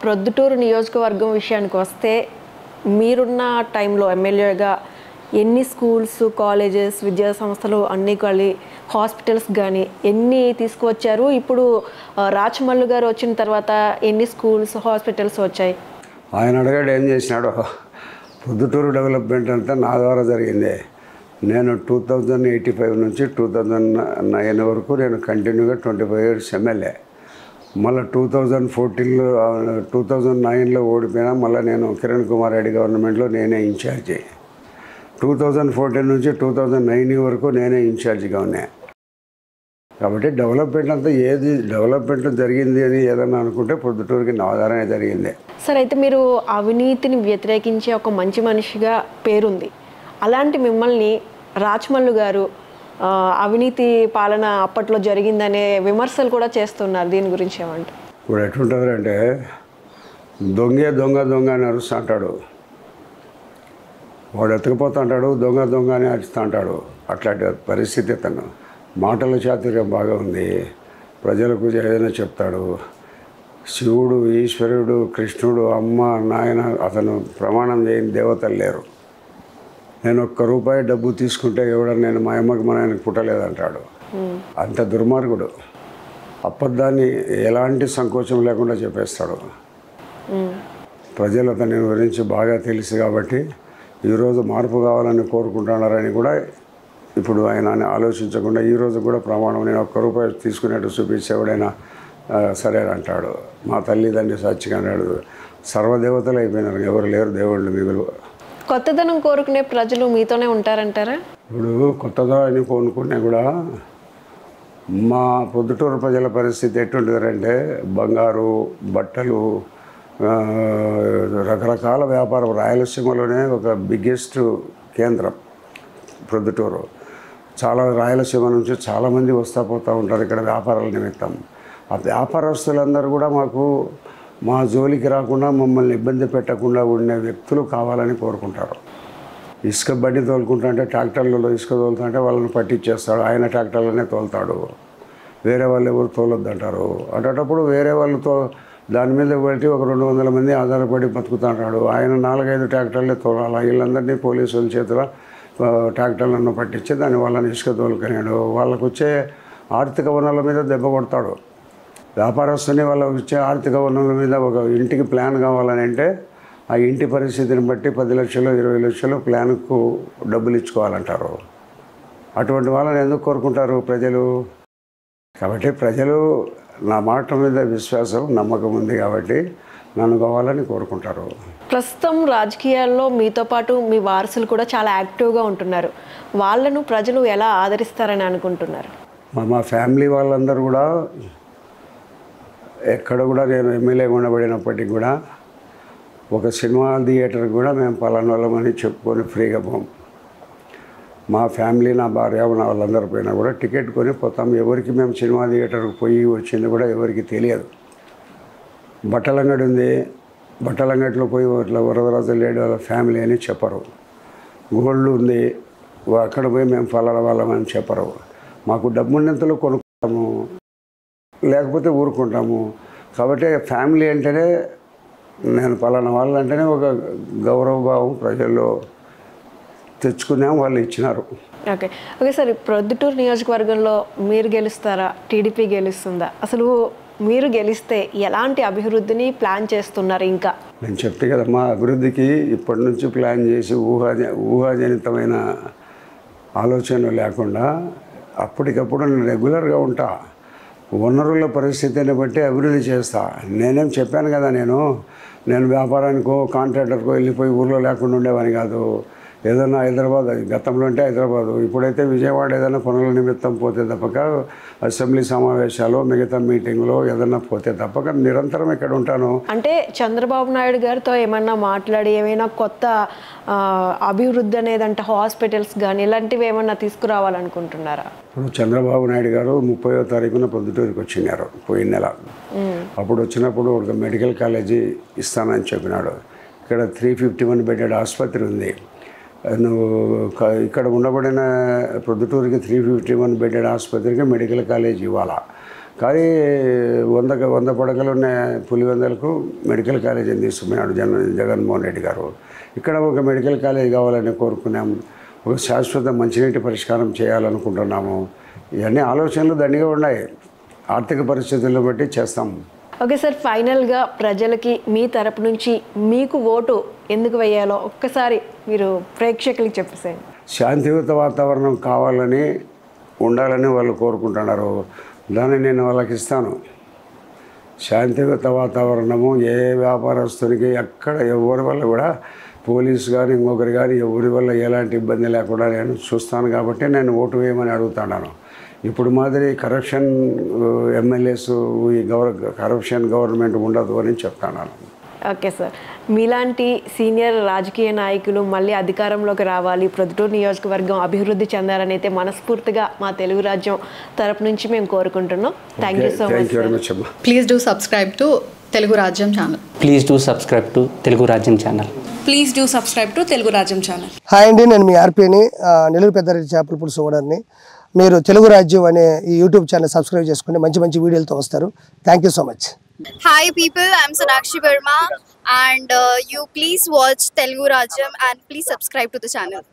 ప్రొద్దుటూరు నియోజకవర్గం విషయానికి వస్తే మీరున్న టైంలో ఎమ్మెల్యేగా ఎన్ని స్కూల్స్, కాలేజెస్, విద్యా సంస్థలు అన్నీ కలిసి హాస్పిటల్స్ కానీ ఎన్ని తీసుకువచ్చారు? ఇప్పుడు రాచమల్లు గారు వచ్చిన తర్వాత ఎన్ని స్కూల్స్, హాస్పిటల్స్ వచ్చాయి? ఆయన అడిగాడు ఏం చేసినాడో. ప్రొద్దుటూరు డెవలప్మెంట్ అంతా నా ద్వారా జరిగింది. నేను 2085 నుంచి 2009 వరకు నేను కంటిన్యూగా 25 ఇయర్స్ ఎమ్మెల్యే. మళ్ళీ 2009లో ఓడిపోయినా మళ్ళీ నేను కిరణ్ కుమార్ రెడ్డి గవర్నమెంట్లో నేనే ఇన్ఛార్జి. 2014 నుంచి 2009 వరకు నేనే ఇన్ఛార్జిగా ఉన్నా. కాబట్టి డెవలప్మెంట్ అంతా ఏది డెవలప్మెంట్ జరిగింది అని ఏదన్నా అనుకుంటే ప్రొద్దుటూరుకి నా ద్వారానే జరిగింది. సార్, అయితే మీరు అవినీతిని వ్యతిరేకించే ఒక మంచి మనిషిగా పేరుంది. అలాంటి మిమ్మల్ని రాచమల్లు గారు అవినీతి పాలన అప్పట్లో జరిగిందనే విమర్శలు కూడా చేస్తున్నారు. దీని గురించి ఏమంటారు? ఇప్పుడు ఎట్లుంటుందంటే దొంగే దొంగ దొంగ అని అరుస్తూ అంటాడు, వాడు ఎత్తుకుపోతూ అంటాడు, దొంగ దొంగ అని అరుస్తూ అంటాడు. అట్లాంటి పరిస్థితి తను మాటల చాతుర్యం బాగా ఉంది. ప్రజలకు ఏదైనా చెప్తాడు. శివుడు, ఈశ్వరుడు, కృష్ణుడు, అమ్మ, నాయన అతను ప్రమాణం చేయని దేవతలు లేరు. నేను ₹1 డబ్బు తీసుకుంటే ఎవడన్నా నేను మా అమ్మకి మా నాయనకి పుట్టలేదంటాడు. అంత దుర్మార్గుడు. అబద్ధాన్ని ఎలాంటి సంకోచం లేకుండా చెప్పేస్తాడు. ప్రజలు అతని గురించి బాగా తెలుసు కాబట్టి ఈరోజు మార్పు కావాలని కోరుకుంటున్నారని కూడా ఇప్పుడు ఆయన ఆలోచించకుండా ఈరోజు కూడా ప్రమాణం నేను ₹1 తీసుకునేట్టు చూపించేవాడైనా సరే అంటాడు. మా తల్లిదండ్రి సాక్షిగా అన్నాడు. సర్వదేవతలు అయిపోయినారు, ఎవరు లేరు దేవుళ్ళు మిగులు. కొత్తదనం కోరుకునే ప్రజలు మీతోనే ఉంటారంటారా? ఇప్పుడు కొత్తగా అని కోరుకునే కూడా మా ప్రొద్దుటూరు ప్రజల పరిస్థితి ఎట్టుంటుందంటే బంగారు, బట్టలు, రకరకాల వ్యాపారం. రాయలసీమలోనే ఒక బిగ్గెస్ట్ కేంద్రం ప్రొద్దుటూరు. చాలా రాయలసీమ నుంచి చాలామంది వస్తూ పోతూ ఉంటారు ఇక్కడ వ్యాపారాల నిమిత్తం. ఆ వ్యాపారస్తులందరూ కూడా మా జోలికి రాకుండా మమ్మల్ని ఇబ్బంది పెట్టకుండా ఉండే వ్యక్తులు కావాలని కోరుకుంటారు. ఇసుక బండి తోలుకుంటుంటే ట్రాక్టర్లలో ఇసుక తోలుతుంటే వాళ్ళని పట్టించేస్తాడు. ఆయన ట్రాక్టర్లోనే తోలుతాడు, వేరే వాళ్ళు ఎవరు తోలొద్దంటారు. అటప్పుడు వేరే వాళ్ళతో దాని మీద బట్టి ఒక 200 మంది ఆధారపడి బతుకుతుంటాడు. ఆయన 4-5 ట్రాక్టర్లే తోలాలి. వీళ్ళందరినీ పోలీసుల చేతిలో ట్రాక్టర్లను పట్టించి దాని వాళ్ళని ఇసుక తోలుకున్నాడు. వాళ్ళకు వచ్చే ఆర్థిక వనరుల మీద దెబ్బ కొడతాడు. వ్యాపారస్తుని వాళ్ళకు వచ్చే ఆర్థిక వనరుల మీద ఒక ఇంటికి ప్లాన్ కావాలని అంటే ఆ ఇంటి పరిస్థితిని బట్టి 10 లక్షలు 20 లక్షలు ప్లాన్కు డబ్బులు ఇచ్చుకోవాలంటారు. అటువంటి వాళ్ళని ఎందుకు కోరుకుంటారు ప్రజలు? కాబట్టి ప్రజలు నా మాట మీద విశ్వాసం, నమ్మకం ఉంది కాబట్టి నన్ను కావాలని కోరుకుంటారు. ప్రస్తుతం రాజకీయాల్లో మీతో పాటు మీ వారసులు కూడా చాలా యాక్టివ్గా ఉంటున్నారు. వాళ్ళను ప్రజలు ఎలా ఆదరిస్తారని అనుకుంటున్నారు? మా ఫ్యామిలీ వాళ్ళందరూ కూడా ఎక్కడ కూడా నేను ఎమ్మెల్యేగా ఉండబడినప్పటికీ కూడా ఒక సినిమా థియేటర్ కూడా మేము పలానా వాళ్ళమని చెప్పుకొని ఫ్రీగా పోం. మా ఫ్యామిలీ, నా భార్య, నా వాళ్ళందరూ పోయినా కూడా టికెట్ కొని పోతాం. ఎవరికి మేము సినిమా థియేటర్కి పోయి వచ్చింది కూడా ఎవరికి తెలియదు. బట్టల అంగడి ఉంది, బట్టల అంగడిలో పోయి ఇట్లా వరదరాజు లేడు వాళ్ళ ఫ్యామిలీ అని చెప్పరు. గోల్డ్ ఉంది, అక్కడ పోయి మేము పలానా వాళ్ళమని చెప్పరు. మాకు డబ్బు ఉన్నంతలో కొనుక్కుంటాము, లేకపోతే ఊరుకుంటాము. కాబట్టి ఫ్యామిలీ అంటేనే నేను పలానా వాళ్ళు అంటేనే ఒక గౌరవభావం ప్రజల్లో తెచ్చుకున్నాం, వాళ్ళు ఇచ్చినారు. ఓకే సార్, ప్రొద్దుటూరు నియోజకవర్గంలో మీరు గెలుస్తారా, టీడీపీ గెలుస్తుందా? అసలు మీరు గెలిస్తే ఎలాంటి అభివృద్ధిని ప్లాన్ చేస్తున్నారు? ఇంకా నేను చెప్తే కదమ్మా, అభివృద్ధికి ఇప్పటి నుంచి ప్లాన్ చేసి ఊహాజనితమైన ఆలోచనలు లేకుండా అప్పటికప్పుడు నేను రెగ్యులర్గా ఉంటా. వనరుల పరిస్థితిని బట్టి అభివృద్ధి చేస్తా. నేనేం చెప్పాను కదా, నేను వ్యాపారానికో కాంట్రాక్టర్కో వెళ్ళిపోయి ఊళ్ళో లేకుండా ఉండేవాని కాదు. ఏదైనా హైదరాబాద్, గతంలో అంటే హైదరాబాదు, ఇప్పుడైతే విజయవాడ ఏదైనా పనుల నిమిత్తం పోతే తప్పక, అసెంబ్లీ సమావేశాలు, మిగతా మీటింగ్లో ఏదైనా పోతే తప్పక నిరంతరం ఇక్కడ ఉంటాను. అంటే చంద్రబాబు నాయుడు గారితో ఏమన్నా మాట్లాడి ఏమైనా కొత్త అభివృద్ధి అనేది అంటే హాస్పిటల్స్ కానీ ఇలాంటివి ఏమన్నా తీసుకురావాలనుకుంటున్నారా? ఇప్పుడు చంద్రబాబు నాయుడు గారు 30వ తారీఖున ప్రొద్దుటూరుకి వచ్చినారు పోయిన నెల. అప్పుడు వచ్చినప్పుడు ఒక మెడికల్ కాలేజీ ఇస్తానని చెప్పినాడు. ఇక్కడ 351 బెడెడ్ ఆసుపత్రి ఉంది. నువ్వు ఇక్కడ ఉండబడిన ప్రొద్దుటూరుకి 351 బెడెడ్ ఆసుపత్రికి మెడికల్ కాలేజ్ ఇవ్వాలా. కానీ 100 పడకలు ఉన్న పులివెందులకు మెడికల్ కాలేజీని తీసుకున్నాడు జగన్మోహన్ రెడ్డి గారు. ఇక్కడ ఒక మెడికల్ కాలేజ్ కావాలని కోరుకున్నాం. ఒక శాశ్వత మంచినీటి పరిష్కారం చేయాలనుకుంటున్నాము. ఇవన్నీ ఆలోచనలు దండిగా ఉన్నాయి. ఆర్థిక పరిస్థితులను బట్టి చేస్తాం. ఓకే సార్, ఫైనల్గా ప్రజలకి మీ తరపు నుంచి మీకు ఓటు ఎందుకు వేయాలో ఒక్కసారి మీరు ప్రేక్షకులకి చెప్పేసేయండి. శాంతియుత వాతావరణం కావాలని ఉండాలని వాళ్ళు కోరుకుంటున్నారు. దాన్ని నేను వాళ్ళకి ఇస్తాను. శాంతియుత వాతావరణము ఏ వ్యాపారస్తునికి ఎక్కడ ఎవరి వల్ల కూడా పోలీసు కానీ ఇంకొకరు కానీ ఎవరి వల్ల ఎలాంటి ఇబ్బంది లేకుండా నేను చూస్తాను. కాబట్టి నేను ఓటు వేయమని అడుగుతున్నాను. ఇప్పుడు మాదిరి కరప్షన్ ఎమ్మెల్యేస్ ఈ కరప్షన్ గవర్నమెంట్ ఉండదు అని చెప్తున్నాను. ఓకే సార్, మీలాంటి సీనియర్ రాజకీయ నాయకులు మళ్ళీ అధికారంలోకి రావాలి, ప్రొద్దుటూరు నియోజకవర్గం అభివృద్ధి చెందాలని అయితే మనస్ఫూర్తిగా మా తెలుగు రాజ్యం తరపు నుంచి మేము కోరుకుంటున్నాం. Thank you so much. Please do subscribe to Telugu Rajyam channel. Please do subscribe to Telugu Rajyam channel. Please do subscribe to Telugu Rajyam channel. Hi అండి, నేను మీ ఆర్పీని, నెల్లూరు పెద్దారెడ్డి చేపల పులుసు ఓనర్ని. మీరు తెలుగు రాజ్యం అనే ఈ యూట్యూబ్ ఛానల్ సబ్స్క్రైబ్ చేసుకుని మంచి మంచి వీడియోలతో వస్తారు. Thank you so much. Hi people, I'm Sonakshi Verma and you please watch Telugu Rajyam and please subscribe to the channel.